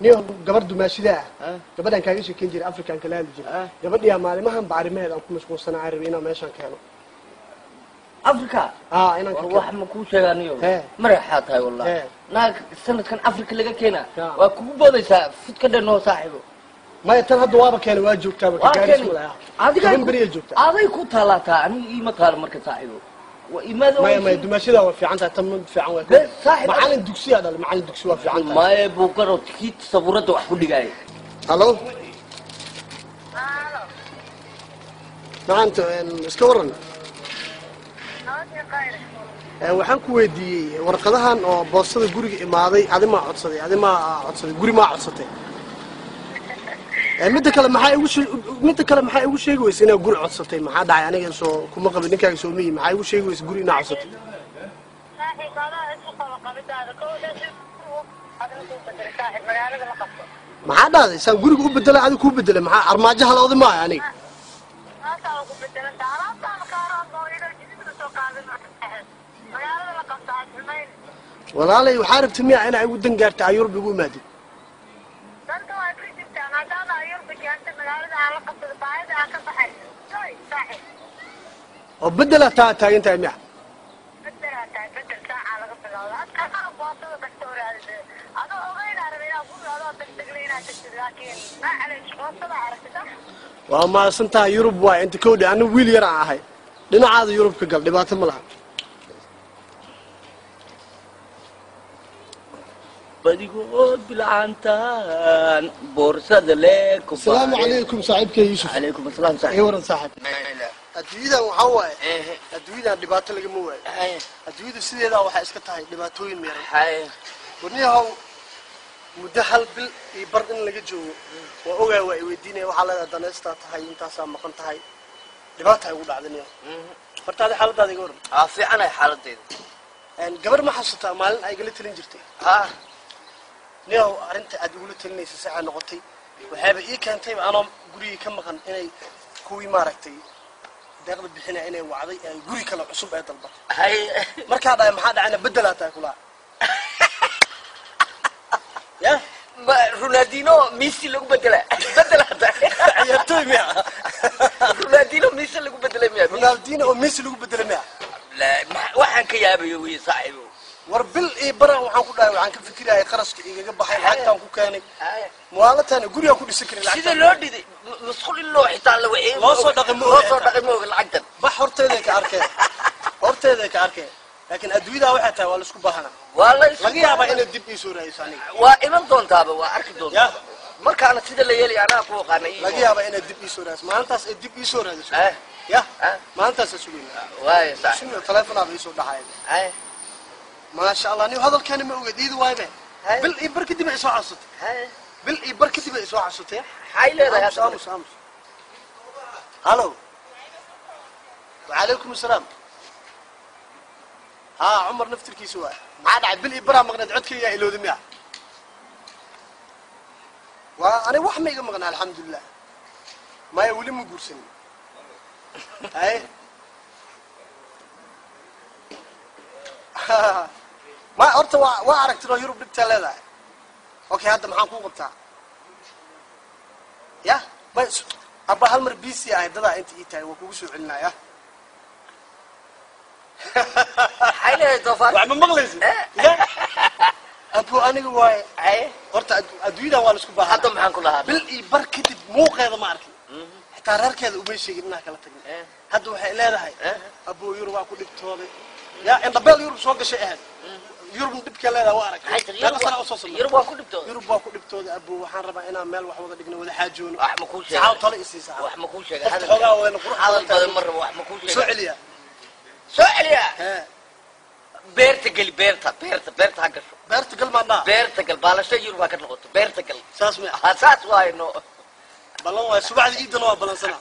نيو قبر دماشيدا قبر كان يجي كنجر أفريقيا كلام يجي قبر يا مالي ما هم بعرمه أو كم مشغول سنة عربينا ماشان كانوا أفريقيا أنا واحد مكوش يعني مرحات هاي والله ناك السنة كان أفريقيا اللي كنا وكوبا ليس فت كده إنه صاحبه ما يتنها دوابة كان واجب كابر كجالس ولا هذا كان بريء جبته هذا يكون ثلاثة أنا إيه مثال مركز صاحبه وإماذا ما دماشيدا وفي عنده تم في عنده صاحب معلم الدكسي هذا معلم الدكسي وفي عنده ما يبغى روتكيت صبورة وحكون دقاي هلو نعم أنت اسكورن waxaan ku weydiiyay warqadahan oo boostada guriga imaaday adima codsaday guri ma codsatay mid kale maxay igu sheegi weysay inaa guri codsatay maxaa dhacay aniga soo kuma qabin ninkaaga soo miyay maxay igu sheegi weysay guri inaa codsatay maxaa dhacday saan guriga u bedelay adiga ku bedelay maxaa armaajo halowday ma aniga walaalay waxaa rabtay miyaa inaa igu dan gaartay ayurb igu imaadid oo bedela taa taagantahay miya waa maasantaha yurub waay inta kowdhi anigu wiil yar aan ahay dhinacaada yurub ka gal dhibaato ma laha بديقول بالعنتان بورصة لك السلام عليكم صاحبك يوسف عليكم السلام صاحب ايوه صاحب adduunyada waxa waaye adduunyada dhibaato laga ma waayo adduunyada sideeda waxa iska tahay dhibaatooyin meeray warniyahow muddo hal bil iyo bar in laga joogo waa ogaay waa i weydiinay waxa la danaysta tahay intaas maqan tahay dhibaato ay ugu dhacdaniyo fartaada xaaladaada iga waran fiicanahay xaaladeeda gabar ma xasuutaa maalin ay gala talin jirtay niyow arinta aad igula talinaysa saxa noqotay waxaaba ii keentay anoo guriga ka maqan inay kuwii maaragtay deeqda bixina inay wacday ay guri kale cusub ay dalba markaa dhaay maxaa dhacayna bedelataa kula ya رونالدينو ميسي لو بدله عيارتوي ميا رونالدينو ميسي لو بدله ميا رونالدينو وميسي لو بدله ميا لا waxaan ka yaabay way saaxiibo war bil ee bara waxaan ku dhaay waxaan ka fikirahay qarashka igaga baxay lacagtaan ku keenay muwaalatan guriga ku dhisan karin sida loo dhiday mas'uul in loo xitaa la wixii loo soo dhaqmo lacagtan ba horteeda ka arkay laakiin adduunyada waxa tahay waa la isku baahana wallahi laga yaabaa in dib ii soo raayso aniga waa iman doontaaba waa arki doontaa markaana sida la yeelay anaa ku qaanay laga yaabaa in dib ii soo raayso maantaas ay dib ii soo raayso ya maantaas suuqina waay saaxiib sida telefoonada ii soo dhaxay ما شاء الله نيو هذا الكلام ما وجد إيده وايبه بل إبر كده بيسوع عصت بل إبر كده بيسوع عصت هاي لا يا سامس هلو وعليكم السلام عمر نفتر كي سوا عاد بل إبرة مغنى عدك يا إلو دميع وأنا واحد ما يجمع مغنى الحمد لله ما يولي مقرسن هاي ما أرتوا وأعرف ترى يوروب بالتلاذة أوكي هذا محن كوب بتاع يا بس أبغى هالمر بيسي هذا أنت إيتاي وكوسو عنا يا حيله توفر وعم مغلز يا أبو أنا جواي أرت أدويدا ولا سكوبها هذا محن كلها بالإبر كده مو هذا ما أعرف حتى رار كده وبيشي قلنا كلا تجي هذا وحيل هذا هاي أبو يوروب أكو دكتور يا إن دبل يوروب سوق شيء هذا يوروب دبك لا وارك يوروب أكو دكتور يوروب أكو دكتور أبو وحنربا إنا مال وحوض دقنا ولا حاجون وحمكوش ساعة طلع ساعة وحمكوش هذا حقا وين هذا مرة وحمكوش سعليا بيرتقل بيرتا هكذا بيرتقل ما نا بيرتقل بالشيء يوروب هكذا لقطه بيرتقل ساس مي أساس واي إنه بلون سبعة إيدنا وبلون سنة